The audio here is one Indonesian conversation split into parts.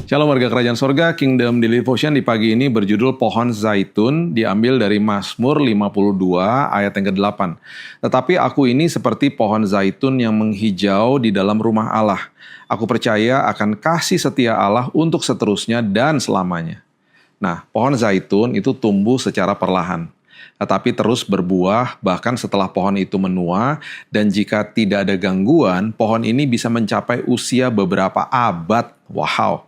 Shalom warga kerajaan sorga, Kingdom Daily Devotion di pagi ini berjudul Pohon Zaitun, diambil dari Mazmur 52 ayat yang ke-8. Tetapi aku ini seperti pohon zaitun yang menghijau di dalam rumah Allah. Aku percaya akan kasih setia Allah untuk seterusnya dan selamanya. Nah, pohon zaitun itu tumbuh secara perlahan, tetapi terus berbuah bahkan setelah pohon itu menua, dan jika tidak ada gangguan, pohon ini bisa mencapai usia beberapa abad. Wow,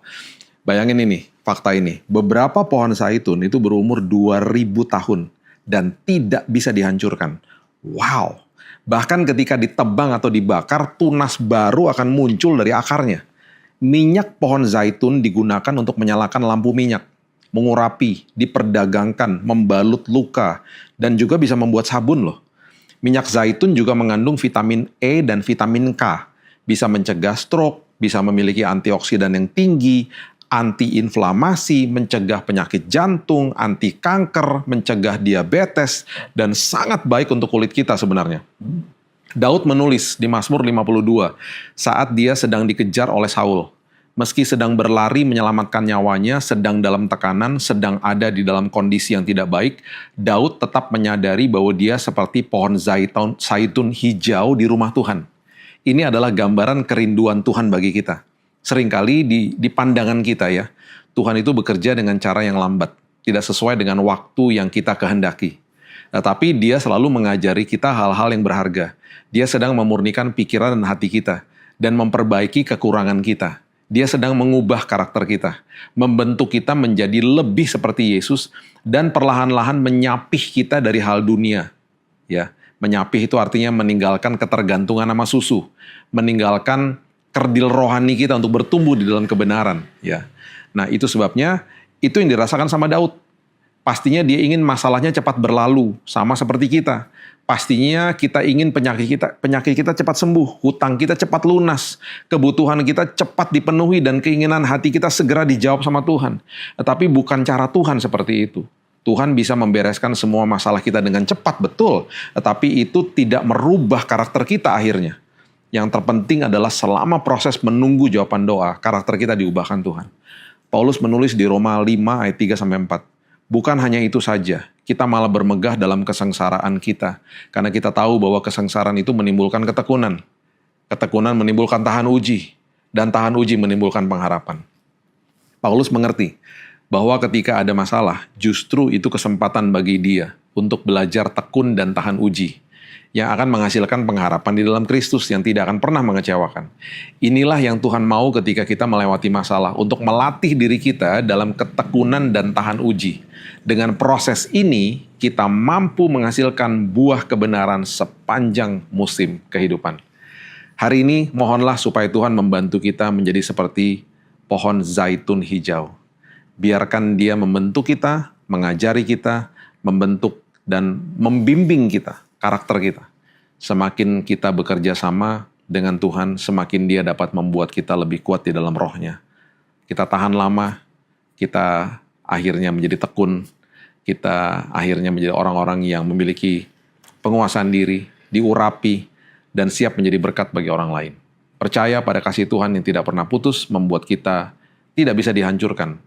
bayangin ini, fakta ini. Beberapa pohon zaitun itu berumur 2000 tahun dan tidak bisa dihancurkan. Wow, bahkan ketika ditebang atau dibakar, tunas baru akan muncul dari akarnya. Minyak pohon zaitun digunakan untuk menyalakan lampu minyak, mengurapi, diperdagangkan, membalut luka, dan juga bisa membuat sabun loh. Minyak zaitun juga mengandung vitamin E dan vitamin K, bisa mencegah stroke, bisa memiliki antioksidan yang tinggi, anti-inflamasi, mencegah penyakit jantung, anti kanker, mencegah diabetes, dan sangat baik untuk kulit kita sebenarnya. Daud menulis di Mazmur 52 saat dia sedang dikejar oleh Saul. Meski sedang berlari menyelamatkan nyawanya, sedang dalam tekanan, sedang ada di dalam kondisi yang tidak baik, Daud tetap menyadari bahwa dia seperti pohon zaitun hijau di rumah Tuhan. Ini adalah gambaran kerinduan Tuhan bagi kita. Seringkali di pandangan kita ya, Tuhan itu bekerja dengan cara yang lambat, tidak sesuai dengan waktu yang kita kehendaki. Tetapi dia selalu mengajari kita hal-hal yang berharga. Dia sedang memurnikan pikiran dan hati kita, dan memperbaiki kekurangan kita. Dia sedang mengubah karakter kita, membentuk kita menjadi lebih seperti Yesus, dan perlahan-lahan menyapih kita dari hal dunia. Ya, menyapih itu artinya meninggalkan ketergantungan sama susu, meninggalkan kerdil rohani kita untuk bertumbuh di dalam kebenaran. Ya, nah itu sebabnya itu yang dirasakan sama Daud. Pastinya dia ingin masalahnya cepat berlalu, sama seperti kita. Pastinya kita ingin penyakit kita cepat sembuh, hutang kita cepat lunas, kebutuhan kita cepat dipenuhi, dan keinginan hati kita segera dijawab sama Tuhan. Tetapi bukan cara Tuhan seperti itu. Tuhan bisa membereskan semua masalah kita dengan cepat, betul. Tetapi itu tidak merubah karakter kita akhirnya. Yang terpenting adalah selama proses menunggu jawaban doa, karakter kita diubahkan Tuhan. Paulus menulis di Roma 5 ayat 3-4. Bukan hanya itu saja, kita malah bermegah dalam kesengsaraan kita. Karena kita tahu bahwa kesengsaraan itu menimbulkan ketekunan. Ketekunan menimbulkan tahan uji. Dan tahan uji menimbulkan pengharapan. Paulus mengerti bahwa ketika ada masalah, justru itu kesempatan bagi dia untuk belajar tekun dan tahan uji, yang akan menghasilkan pengharapan di dalam Kristus yang tidak akan pernah mengecewakan. Inilah yang Tuhan mau ketika kita melewati masalah, untuk melatih diri kita dalam ketekunan dan tahan uji. Dengan proses ini, kita mampu menghasilkan buah kebenaran sepanjang musim kehidupan. Hari ini, mohonlah supaya Tuhan membantu kita menjadi seperti pohon zaitun hijau. Biarkan Dia membentuk kita, mengajari kita, membentuk dan membimbing kita, karakter kita. Semakin kita bekerja sama dengan Tuhan, semakin Dia dapat membuat kita lebih kuat di dalam rohnya. Kita tahan lama, kita akhirnya menjadi tekun, kita akhirnya menjadi orang-orang yang memiliki penguasaan diri, diurapi, dan siap menjadi berkat bagi orang lain. Percaya pada kasih Tuhan yang tidak pernah putus, membuat kita tidak bisa dihancurkan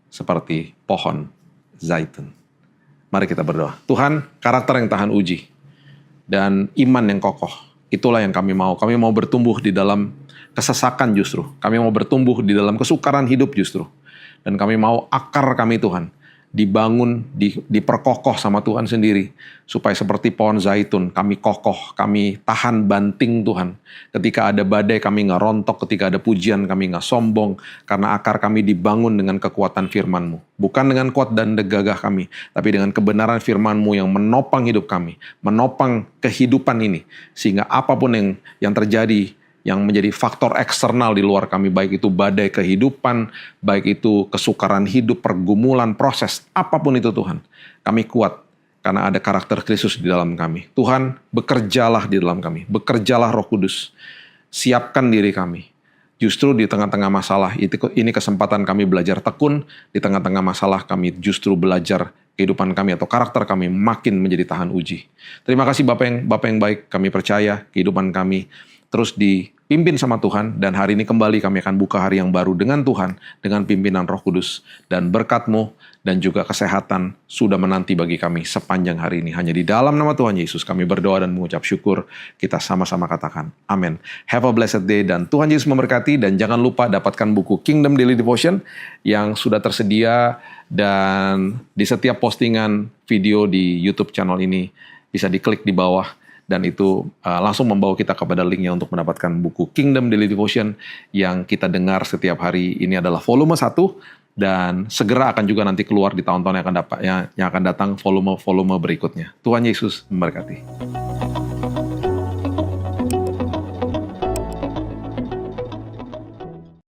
seperti pohon zaitun. Mari kita berdoa. Tuhan, karakter yang tahan uji dan iman yang kokoh, itulah yang kami mau. Kami mau bertumbuh di dalam kesesakan justru. Kami mau bertumbuh di dalam kesukaran hidup justru. Dan kami mau akar kami Tuhan dibangun, diperkokoh sama Tuhan sendiri. Supaya seperti pohon zaitun, kami kokoh, kami tahan banting Tuhan. Ketika ada badai kami nggak rontok, ketika ada pujian kami nggak sombong. Karena akar kami dibangun dengan kekuatan firman-Mu. Bukan dengan kuat dan gagah kami, tapi dengan kebenaran firman-Mu yang menopang hidup kami. Menopang kehidupan ini. Sehingga apapun yang terjadi, yang menjadi faktor eksternal di luar kami, baik itu badai kehidupan, baik itu kesukaran hidup, pergumulan, proses, apapun itu Tuhan, kami kuat karena ada karakter Kristus di dalam kami. Tuhan, bekerjalah di dalam kami, bekerjalah Roh Kudus, siapkan diri kami. Justru di tengah-tengah masalah, ini kesempatan kami belajar tekun, di tengah-tengah masalah kami justru belajar kehidupan kami atau karakter kami makin menjadi tahan uji. Terima kasih Bapak yang baik, kami percaya kehidupan kami terus dipimpin sama Tuhan, dan hari ini kembali kami akan buka hari yang baru dengan Tuhan, dengan pimpinan Roh Kudus, dan berkat-Mu dan juga kesehatan sudah menanti bagi kami sepanjang hari ini. Hanya di dalam nama Tuhan Yesus kami berdoa dan mengucap syukur, kita sama-sama katakan amin. Have a blessed day, dan Tuhan Yesus memberkati, dan jangan lupa dapatkan buku Kingdom Daily Devotion yang sudah tersedia, dan di setiap postingan video di YouTube channel ini bisa diklik di bawah, dan itu langsung membawa kita kepada linknya untuk mendapatkan buku Kingdom Daily Devotion yang kita dengar setiap hari. Ini adalah volume 1, dan segera akan juga nanti keluar di tahun-tahun yang akan datang volume-volume berikutnya. Tuhan Yesus memberkati.